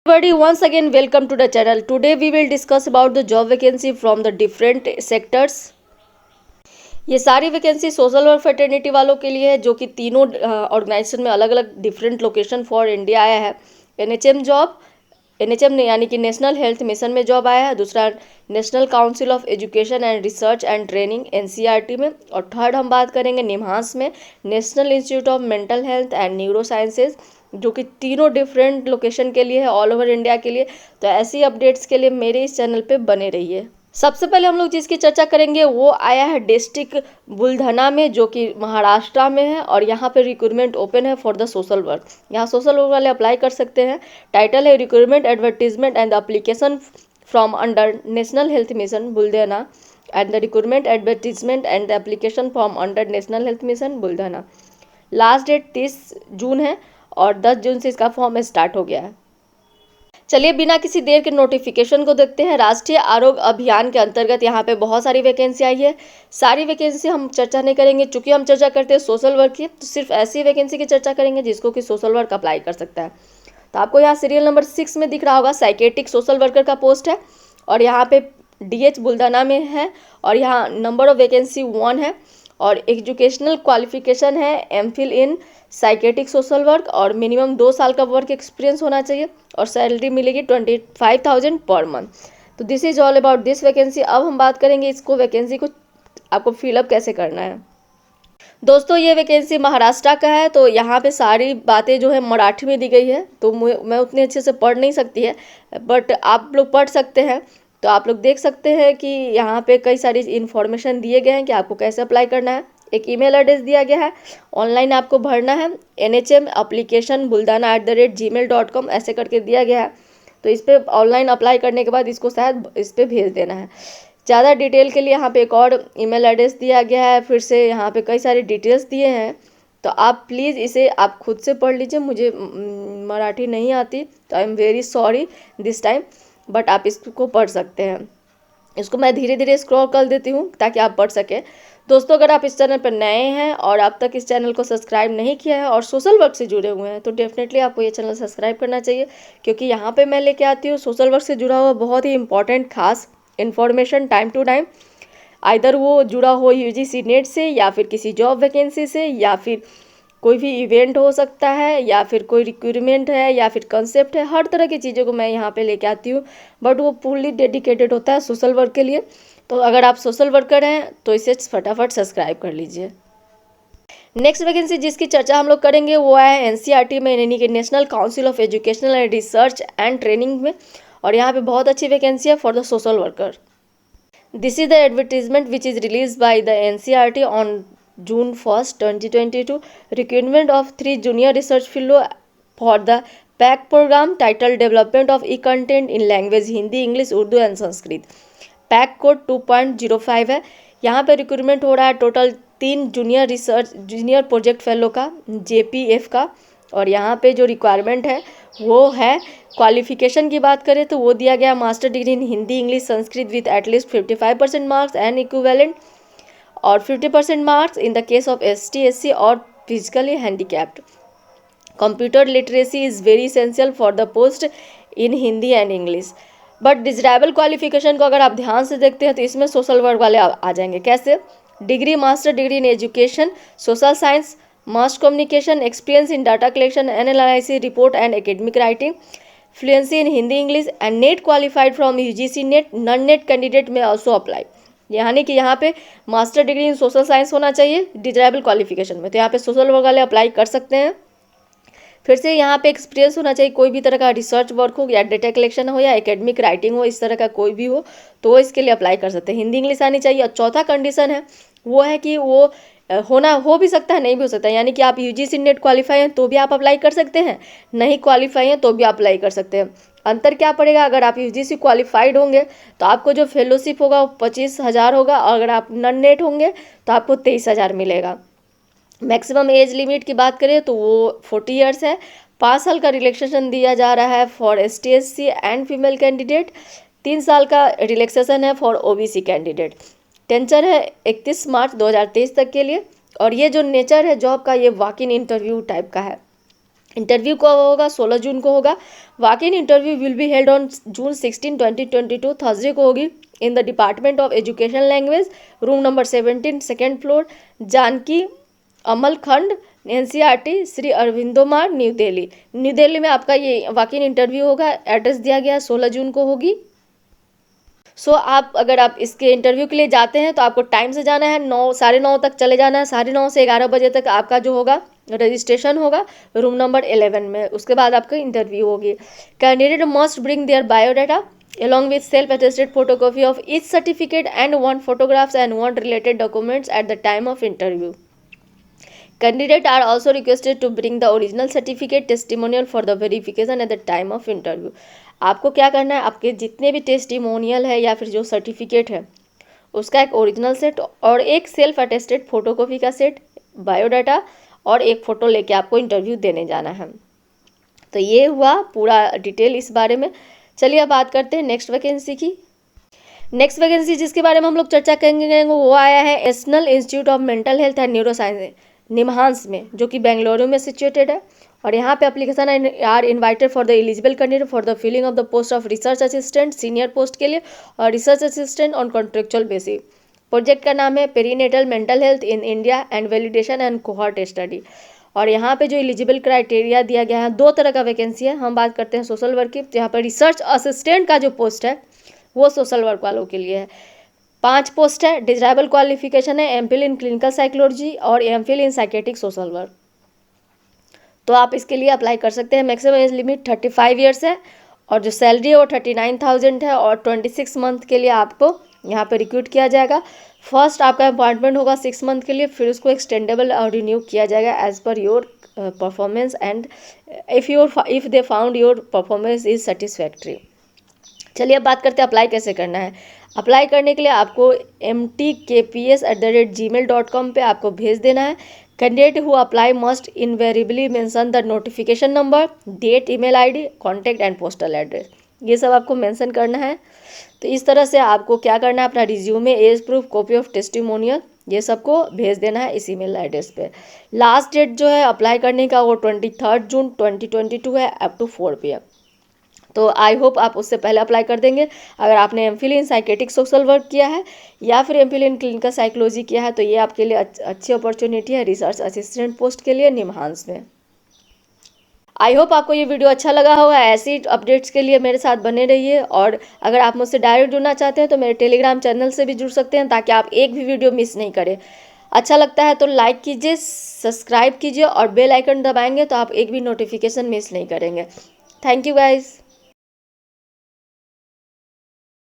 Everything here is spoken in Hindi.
Everybody, once again welcome to the channel. Today we will discuss about the job vacancy from the different sectors. ये सारी वैकेंसी सोशल वर्क फैटर्निटी वालों के लिए है जो कि तीनों ऑर्गेनाइजेशन में अलग अलग डिफरेंट लोकेशन फॉर इंडिया आया है। एनएचएम जॉब, एनएचएम ने यानी कि नेशनल हेल्थ मिशन में जॉब आया है। दूसरा national council of education and research and training NCERT में। और थर्ड हम बात करेंगे निम्हांस में, national institute of mental health and neuro sciences, जो कि तीनों डिफरेंट लोकेशन के लिए है, ऑल ओवर इंडिया के लिए। तो ऐसी अपडेट्स के लिए मेरे इस चैनल पे बने रहिए। सबसे पहले हम लोग जिसकी चर्चा करेंगे वो आया है डिस्ट्रिक्ट बुलढाना में, जो कि महाराष्ट्र में है। और यहाँ पे रिक्रूटमेंट ओपन है फॉर द सोशल वर्क। यहाँ सोशल वर्क वाले अप्लाई कर सकते हैं। टाइटल है recruitment advertisement and the application from under National Health Mission Buldhana and the recruitment advertisement and the application from under National Health Mission Buldhana. Last date 30 June है और 10 जून से इसका फॉर्म स्टार्ट हो गया है। चलिए बिना किसी देर के नोटिफिकेशन को देखते हैं। राष्ट्रीय आरोग्य अभियान के अंतर्गत यहाँ पे बहुत सारी वैकेंसी आई है। सारी वैकेंसी हम चर्चा नहीं करेंगे, चूंकि हम चर्चा करते हैं सोशल वर्क की, तो सिर्फ ऐसी वैकेंसी की चर्चा करेंगे जिसको कि सोशल वर्क अप्लाई कर सकता है। तो आपको यहाँ सीरियल नंबर 6 में दिख रहा होगा, साइकेट्रिक सोशल वर्कर का पोस्ट है और यहाँ पे DH बुलढाना में है। और यहाँ नंबर ऑफ वैकेंसी 1 है और एजुकेशनल क्वालिफिकेशन है एमफिल इन साइकेट्रिक सोशल वर्क और मिनिमम 2 साल का वर्क एक्सपीरियंस होना चाहिए और सैलरी मिलेगी 25,000 पर मंथ। तो this is all about this vacancy. अब हम बात करेंगे इसको वैकेंसी को आपको फिलअप कैसे करना है। दोस्तों ये वैकेंसी महाराष्ट्र का है, तो यहाँ पे सारी बातें जो है मराठी में दी गई है, तो मैं उतने अच्छे से पढ़ नहीं सकती है, बट आप लोग पढ़ सकते हैं। तो आप लोग देख सकते हैं कि यहाँ पे कई सारी इन्फॉर्मेशन दिए गए हैं कि आपको कैसे अप्लाई करना है। एक ईमेल एड्रेस दिया गया है, ऑनलाइन आपको भरना है, NHM application buldana@gmail.com ऐसे करके दिया गया है। तो इस पर ऑनलाइन अप्लाई करने के बाद इसको शायद इस पर भेज देना है। ज़्यादा डिटेल के लिए यहाँ पे एक और ईमेल एड्रेस दिया गया है, फिर से यहाँ पे कई सारे डिटेल्स दिए हैं। तो आप प्लीज़ इसे आप खुद से पढ़ लीजिए। मुझे मराठी नहीं आती, तो I am very sorry this time, but आप इसको पढ़ सकते हैं। इसको मैं धीरे धीरे स्क्रॉल कर देती हूँ ताकि आप पढ़ सकें। दोस्तों अगर आप इस चैनल पर नए हैं और अब तक इस चैनल को सब्सक्राइब नहीं किया है और सोशल वर्क से जुड़े हुए हैं, तो डेफिनेटली आपको ये चैनल सब्सक्राइब करना चाहिए, क्योंकि यहाँ पे मैं लेके आती हूँ सोशल वर्क से जुड़ा हुआ बहुत ही इंपॉर्टेंट खास information time to time. Either वो जुड़ा हो UGC नेट से या फिर किसी जॉब वैकेंसी से या फिर कोई भी इवेंट हो सकता है या फिर कोई रिक्रूटमेंट है या फिर कंसेप्ट है। हर तरह की चीज़ों को मैं यहाँ पे लेके आती हूँ, बट वो फुल्ली डेडिकेटेड होता है सोशल वर्क के लिए। तो अगर आप सोशल वर्कर हैं तो इसे फटाफट सब्सक्राइब कर लीजिए। नेक्स्ट वैकेंसी जिसकी चर्चा हम लोग करेंगे वो है NCERT में, यानी कि national council of educational and research and training में। और यहाँ पे बहुत अच्छी वैकेंसी है for the social worker. This is the advertisement which is release by the NCERT on June 1st, 2022. Recruitment of 3 junior research fellow for the PAC program titled Development of E-Content in Language Hindi, English, Urdu and Sanskrit. PAC code 2.05 है। यहाँ पे रिक्रूटमेंट हो रहा है टोटल 3 जूनियर प्रोजेक्ट फेलो का, JPF का। और यहाँ पे जो रिक्वायरमेंट है वो है, क्वालिफिकेशन की बात करें तो वो दिया गया master degree in Hindi, English, Sanskrit with at least 55% marks and equivalent, और 50% marks in the case of ST SC और physically handicapped. Computer literacy is very essential for the post in Hindi and English. But desirable qualification को अगर आप ध्यान से देखते हैं तो इसमें सोशल वर्क वाले आ जाएंगे। कैसे? Degree, master degree in education, social science, mass communication, experience in data collection, analysis, report and academic writing, fluency in Hindi English and net qualified from UGC net. Non net candidate में ऑल्सो अप्लाई, यानी कि यहाँ पे master degree in social science होना चाहिए डिजरेबल क्वालिफिकेशन में। तो यहाँ पे सोशल वर्क वाले अप्लाई कर सकते हैं। फिर से यहाँ पे एक्सपीरियंस होना चाहिए, कोई भी तरह का रिसर्च वर्क हो या डेटा कलेक्शन हो या एकेडमिक राइटिंग हो, इस तरह का कोई भी हो तो इसके लिए अप्लाई कर सकते हैं। हिंदी इंग्लिश आनी चाहिए। और चौथा कंडीशन है वो है कि वो हो भी सकता है, नहीं भी हो सकता है, यानी कि आप UGC नेट क्वालिफाई हैं तो भी आप अप्लाई कर सकते हैं, नहीं क्वालिफाई हैं तो भी आप अप्लाई कर सकते हैं। अंतर क्या पड़ेगा? अगर आप UGC क्वालिफाइड होंगे तो आपको जो फेलोशिप होगा वो 25,000 होगा, और अगर आप नॉन नेट होंगे तो आपको 23,000 मिलेगा। मैक्सिमम एज लिमिट की बात करें तो वो 40 ईयर्स है। 5 साल का रिलैक्सेशन दिया जा रहा है for ST SC and female candidate. 3 साल का रिलैक्सेशन है फॉर OBC कैंडिडेट। टेंशन है 31 मार्च 2023 तक के लिए। और ये जो नेचर है जॉब का, ये वॉक इन इंटरव्यू टाइप का है। इंटरव्यू कब होगा? 16 जून को होगा। Walk in interview will be held on June 16, 2022 Thursday को होगी इन द department of education language, room number 17, second floor, Janaki Amal Khand, NCERT, Shri Aurobindo मार्ग, न्यू दिल्ली। न्यू दिल्ली में आपका ये वॉक इन इंटरव्यू होगा। एड्रेस दिया गया है, 16 जून को होगी। आप अगर आप इसके इंटरव्यू के लिए जाते हैं तो आपको टाइम से जाना है, 9, 9:30 तक चले जाना है। 9:30 से 11 बजे तक आपका जो होगा रजिस्ट्रेशन होगा रूम नंबर 11 में। उसके बाद आपका इंटरव्यू होगी। Candidate must bring their biodata along with self-attested photocopy of each certificate and 1 photographs and 1 related documents at the time of interview. Candidates are also requested to bring the original certificate testimonial for the verification at the time of interview. आपको क्या करना है, आपके जितने भी टेस्टिमोनियल है या फिर जो सर्टिफिकेट है उसका एक ओरिजिनल सेट और एक सेल्फ अटेस्टेड फोटोकॉपी का सेट, बायोडाटा और एक फ़ोटो लेके आपको इंटरव्यू देने जाना है। तो ये हुआ पूरा डिटेल इस बारे में। चलिए अब बात करते हैं नेक्स्ट वैकेंसी की। नेक्स्ट वैकेंसी जिसके बारे में हम लोग चर्चा करेंगे वो आया है national institute of mental health and neuroscience NIMHANS में, जो कि बेंगलुरु में सिचुएटेड है। और यहाँ पे application are invited for the eligible candidate for the filling of the post of research assistant senior post के लिए और research assistant on contractual basis. Project का नाम है perinatal mental health in India and validation and cohort study. और यहाँ पे जो एलिजिबल क्राइटेरिया दिया गया है, 2 तरह का वैकेंसी है। हम बात करते हैं सोशल वर्क की। यहाँ पर रिसर्च असिस्टेंट का जो पोस्ट है वो सोशल वर्क वालों के लिए है। 5 पोस्ट है। डिजायरेबल क्वालिफिकेशन है MPhil इन क्लिनिकल साइकोलॉजी और MPhil इन साइकेट्रिक सोशल वर्क। तो आप इसके लिए अप्लाई कर सकते हैं। मैक्सिमम एज लिमिट 35 ईयर्स है और जो सैलरी है वो 39,000 है और 26 मंथ के लिए आपको यहाँ पे रिक्रूट किया जाएगा। फर्स्ट आपका अपॉइंटमेंट होगा 6 मंथ के लिए, फिर उसको एक्सटेंडेबल और रिन्यू किया जाएगा as per your performance and if they found your performance is satisfactory. चलिए अब बात करते हैं अप्लाई कैसे करना है। अप्लाई करने के लिए आपको mtkps@gmail.com पे आपको भेज देना है। Candidate who apply must invariably mention the notification number, date, email ID, contact and postal address. ये सब आपको मेंशन करना है। तो इस तरह से आपको क्या करना है, अपना resume, age proof, copy of testimonial, ये सबको भेज देना है इस ईमेल एड्रेस पे। लास्ट डेट जो है अप्लाई करने का वो 23 जून 2022 है अप टू 4 PM। तो आई होप आप उससे पहले अप्लाई कर देंगे। अगर आपने MPhil इन साइकेट्रिक सोशल वर्क किया है या फिर MPhil इन क्लिनिकल साइकोलॉजी किया है तो ये आपके लिए अच्छी अपॉर्चुनिटी है रिसर्च असिस्टेंट पोस्ट के लिए निमहांस में। आई होप आपको ये वीडियो अच्छा लगा होगा। ऐसी अपडेट्स के लिए मेरे साथ बने रहिए और अगर आप मुझसे डायरेक्ट जुड़ना चाहते हैं तो मेरे टेलीग्राम चैनल से भी जुड़ सकते हैं ताकि आप एक भी वीडियो मिस नहीं करें। अच्छा लगता है तो लाइक कीजिए, सब्सक्राइब कीजिए और बेल आइकन दबाएंगे तो आप एक भी नोटिफिकेशन मिस नहीं करेंगे। Thank you guys.